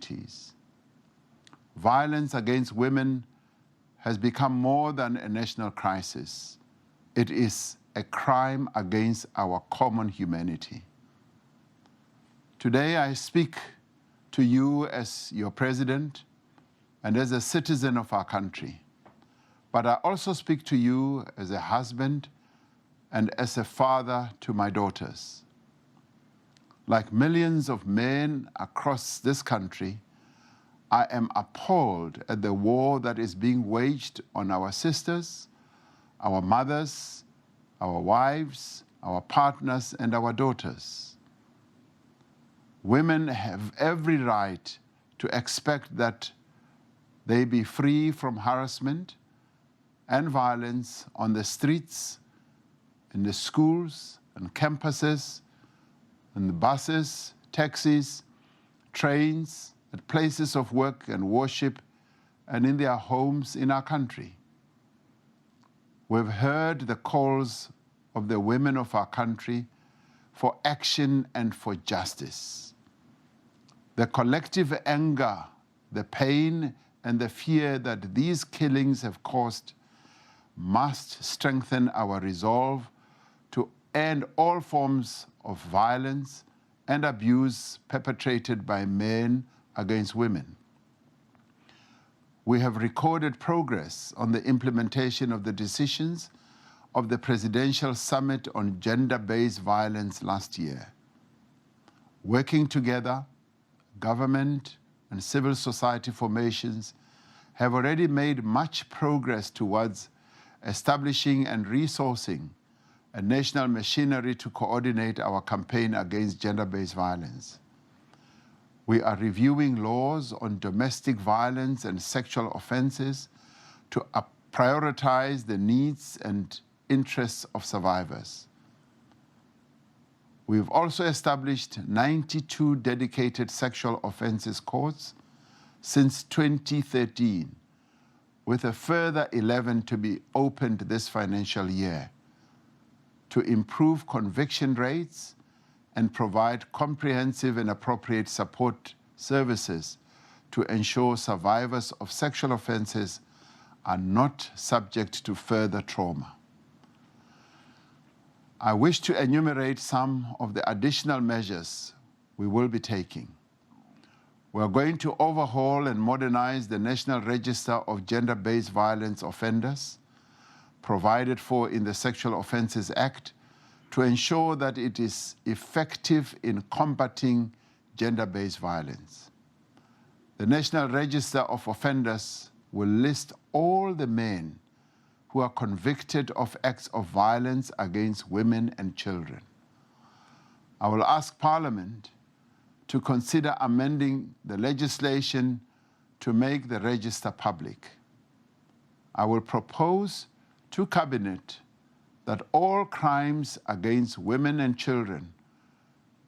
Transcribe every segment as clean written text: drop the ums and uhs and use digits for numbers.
communities. Violence against women has become more than a national crisis. It is a crime against our common humanity. Today I speak to you as your president and as a citizen of our country, but I also speak to you as a husband and as a father to my daughters. Like millions of men across this country, I am appalled at the war that is being waged on our sisters, our mothers, our wives, our partners, and our daughters. Women have every right to expect that they be free from harassment and violence on the streets, in the schools and campuses, in the buses, taxis, trains, at places of work and worship, and in their homes in our country. We've heard the calls of the women of our country for action and for justice. The collective anger, the pain, and the fear that these killings have caused must strengthen our resolve to end all forms of violence and abuse perpetrated by men against women. We have recorded progress on the implementation of the decisions of the Presidential Summit on Gender-Based Violence last year. Working together, government and civil society formations have already made much progress towards establishing and resourcing a national machinery to coordinate our campaign against gender-based violence. We are reviewing laws on domestic violence and sexual offenses to prioritize the needs and interests of survivors. We've also established 92 dedicated sexual offenses courts since 2013, with a further 11 to be opened this financial year, to improve conviction rates and provide comprehensive and appropriate support services to ensure survivors of sexual offenses are not subject to further trauma. I wish to enumerate some of the additional measures we will be taking. We are going to overhaul and modernize the National Register of Gender-Based Violence Offenders, provided for in the Sexual Offences Act, to ensure that it is effective in combating gender-based violence. The National Register of Offenders will list all the men who are convicted of acts of violence against women and children. I will ask Parliament to consider amending the legislation to make the register public. I will propose to Cabinet that all crimes against women and children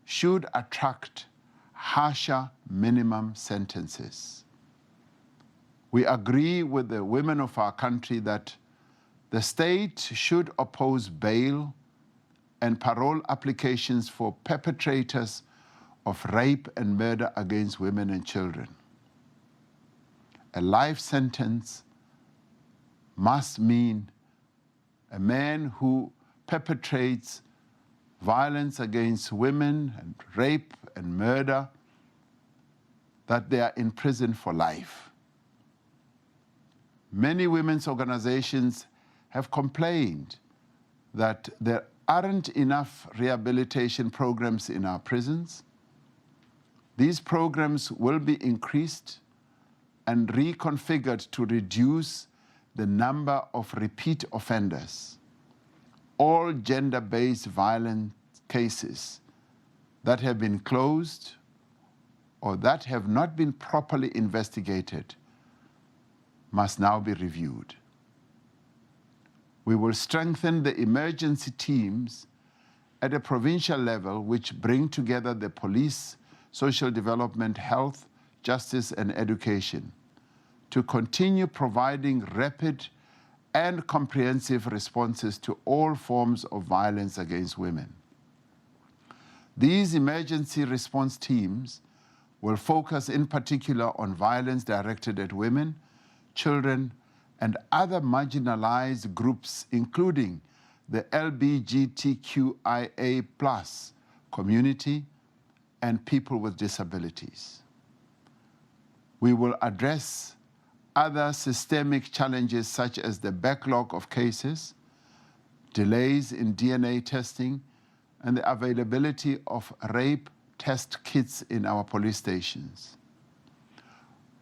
should attract harsher minimum sentences. We agree with the women of our country that the state should oppose bail and parole applications for perpetrators of rape and murder against women and children. A life sentence must mean a man who perpetrates violence against women and rape and murder, that they are in prison for life. Many women's organizations have complained that there aren't enough rehabilitation programs in our prisons. These programs will be increased and reconfigured to reduce the number of repeat offenders. All gender-based violence cases that have been closed or that have not been properly investigated must now be reviewed. We will strengthen the emergency teams at a provincial level which bring together the police, social development, health, justice, and education to continue providing rapid and comprehensive responses to all forms of violence against women. These emergency response teams will focus in particular on violence directed at women, children, and other marginalized groups, including the LGBTQIA+ community and people with disabilities. We will address other systemic challenges such as the backlog of cases, delays in DNA testing, and the availability of rape test kits in our police stations.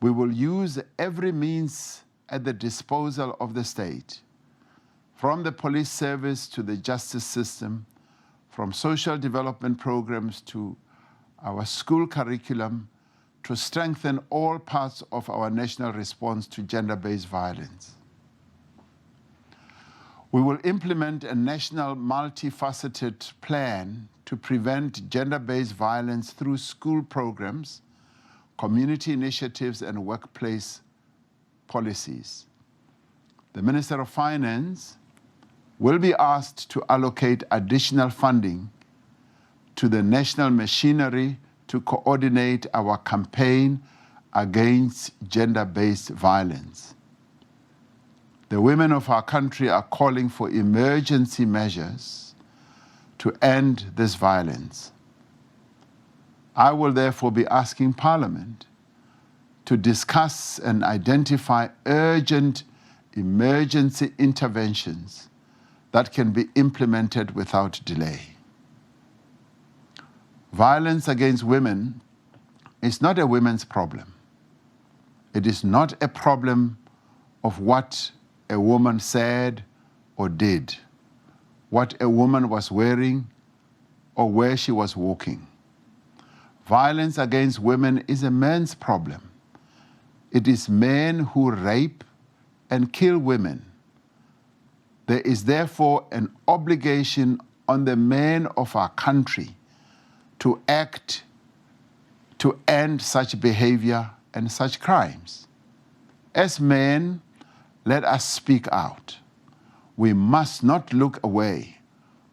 We will use every means at the disposal of the state, from the police service to the justice system, from social development programs to our school curriculum, to strengthen all parts of our national response to gender-based violence. We will implement a national multifaceted plan to prevent gender-based violence through school programs, community initiatives, and workplace policies. The Minister of Finance will be asked to allocate additional funding to the national machinery to coordinate our campaign against gender-based violence. The women of our country are calling for emergency measures to end this violence. I will therefore be asking Parliament to discuss and identify urgent emergency interventions that can be implemented without delay. Violence against women is not a women's problem. It is not a problem of what a woman said or did, what a woman was wearing or where she was walking. Violence against women is a man's problem. It is men who rape and kill women. There is therefore an obligation on the men of our country to act to end such behavior and such crimes. As men, let us speak out. We must not look away.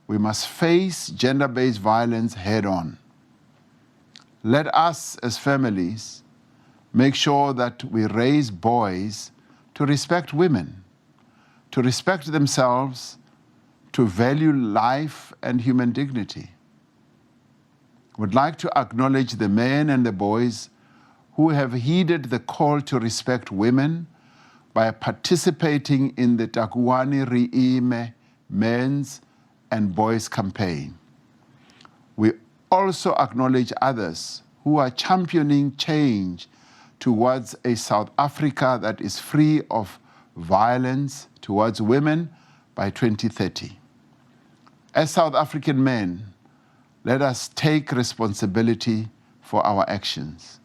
We must face gender-based violence head-on. Let us, as families, make sure that we raise boys to respect women, to respect themselves, to value life and human dignity. Would like to acknowledge the men and the boys who have heeded the call to respect women by participating in the Takuani Riime men's and boys campaign. We also acknowledge others who are championing change towards a South Africa that is free of violence towards women by 2030. As South African men, let us take responsibility for our actions.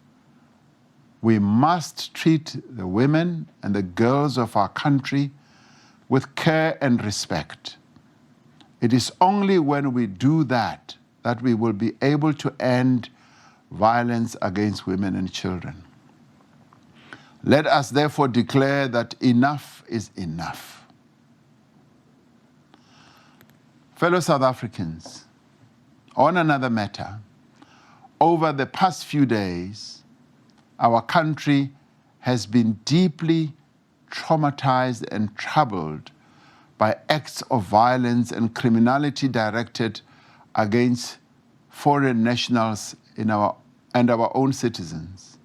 We must treat the women and the girls of our country with care and respect. It is only when we do that that we will be able to end violence against women and children. Let us therefore declare that enough is enough. Fellow South Africans, on another matter, over the past few days, our country has been deeply traumatized and troubled by acts of violence and criminality directed against foreign nationals and our own citizens.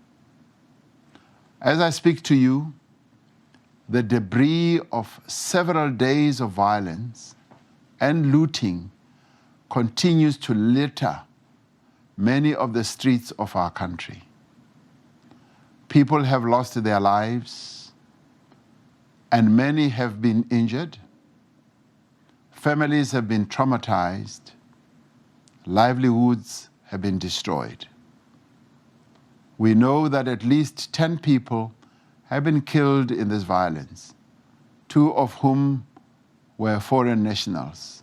As I speak to you, the debris of several days of violence and looting continues to litter many of the streets of our country. People have lost their lives, and many have been injured. Families have been traumatized. Livelihoods have been destroyed. We know that at least 10 people have been killed in this violence, 2 of whom were foreign nationals.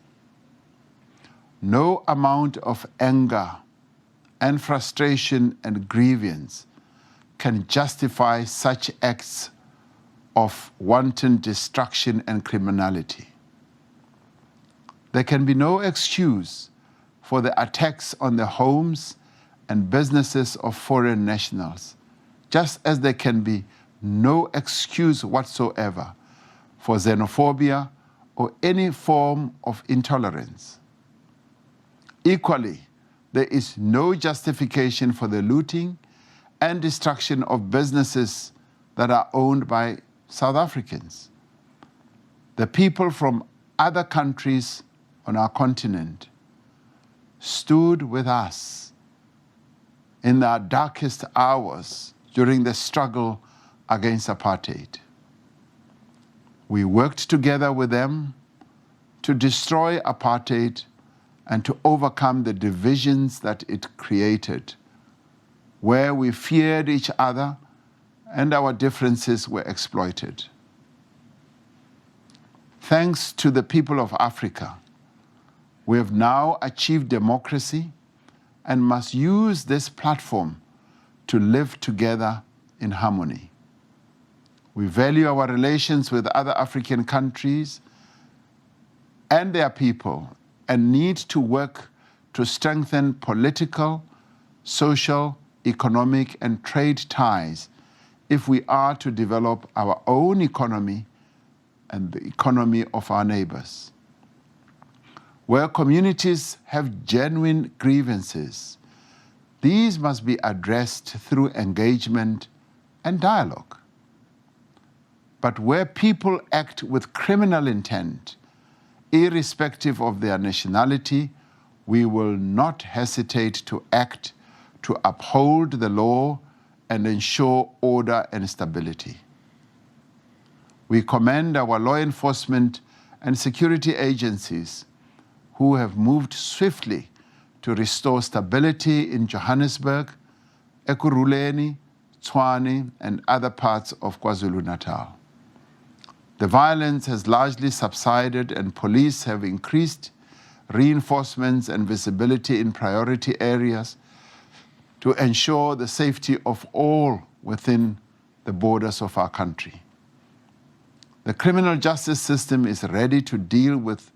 No amount of anger and frustration and grievance can justify such acts of wanton destruction and criminality. There can be no excuse for the attacks on the homes and businesses of foreign nationals, just as there can be no excuse whatsoever for xenophobia or any form of intolerance. Equally, there is no justification for the looting and destruction of businesses that are owned by South Africans. The people from other countries on our continent stood with us in our darkest hours during the struggle against apartheid. We worked together with them to destroy apartheid and to overcome the divisions that it created, where we feared each other and our differences were exploited. Thanks to the people of Africa, we have now achieved democracy and must use this platform to live together in harmony. We value our relations with other African countries and their people and need to work to strengthen political, social, economic, and trade ties if we are to develop our own economy and the economy of our neighbors. Where communities have genuine grievances, these must be addressed through engagement and dialogue. But where people act with criminal intent, irrespective of their nationality, we will not hesitate to act to uphold the law and ensure order and stability. We commend our law enforcement and security agencies who have moved swiftly to restore stability in Johannesburg, Ekurhuleni, Tshwane, and other parts of KwaZulu-Natal. The violence has largely subsided and police have increased reinforcements and visibility in priority areas to ensure the safety of all within the borders of our country. The criminal justice system is ready to deal with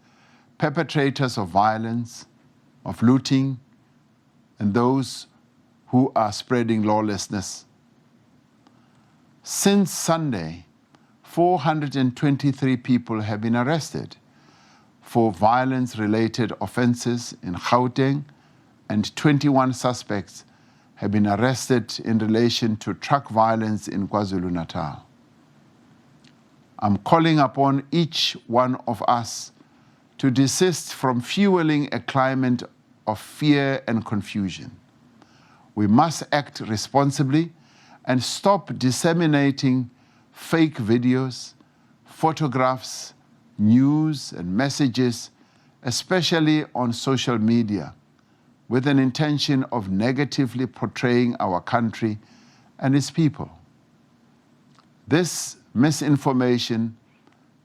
perpetrators of violence, of looting, and those who are spreading lawlessness. Since Sunday, 423 people have been arrested for violence-related offenses in Gauteng, and 21 suspects have been arrested in relation to truck violence in KwaZulu-Natal. I'm calling upon each one of us to desist from fueling a climate of fear and confusion. We must act responsibly and stop disseminating fake videos, photographs, news, and messages, especially on social media, with an intention of negatively portraying our country and its people. This misinformation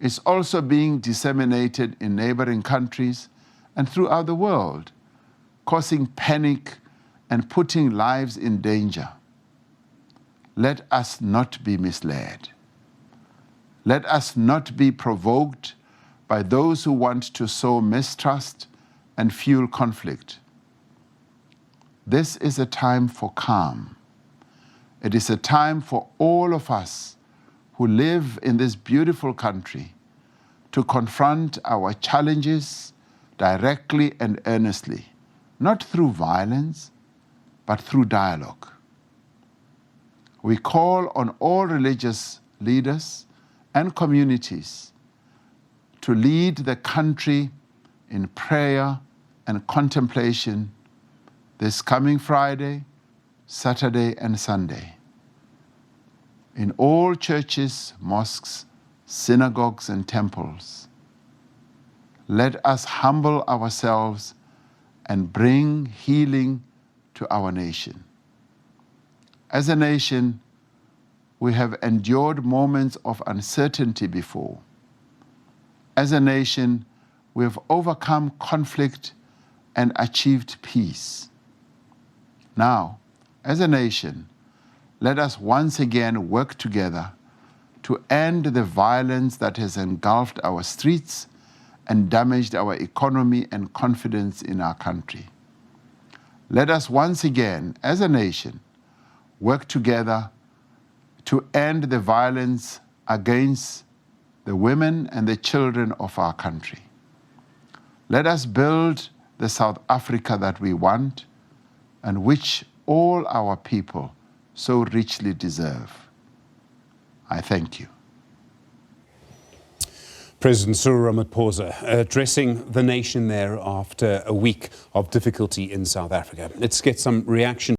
is also being disseminated in neighboring countries and throughout the world, causing panic and putting lives in danger. Let us not be misled. Let us not be provoked by those who want to sow mistrust and fuel conflict. This is a time for calm. It is a time for all of us who live in this beautiful country to confront our challenges directly and earnestly, not through violence, but through dialogue. We call on all religious leaders and communities to lead the country in prayer and contemplation this coming Friday, Saturday, and Sunday. In all churches, mosques, synagogues, and temples, let us humble ourselves and bring healing to our nation. As a nation, we have endured moments of uncertainty before. As a nation, we have overcome conflict and achieved peace. Now, as a nation, let us once again work together to end the violence that has engulfed our streets and damaged our economy and confidence in our country. Let us once again, as a nation, work together to end the violence against the women and the children of our country. Let us build the South Africa that we want and which all our people so richly deserve. I thank you. President Cyril Ramaphosa addressing the nation there after a week of difficulty in South Africa. Let's get some reaction.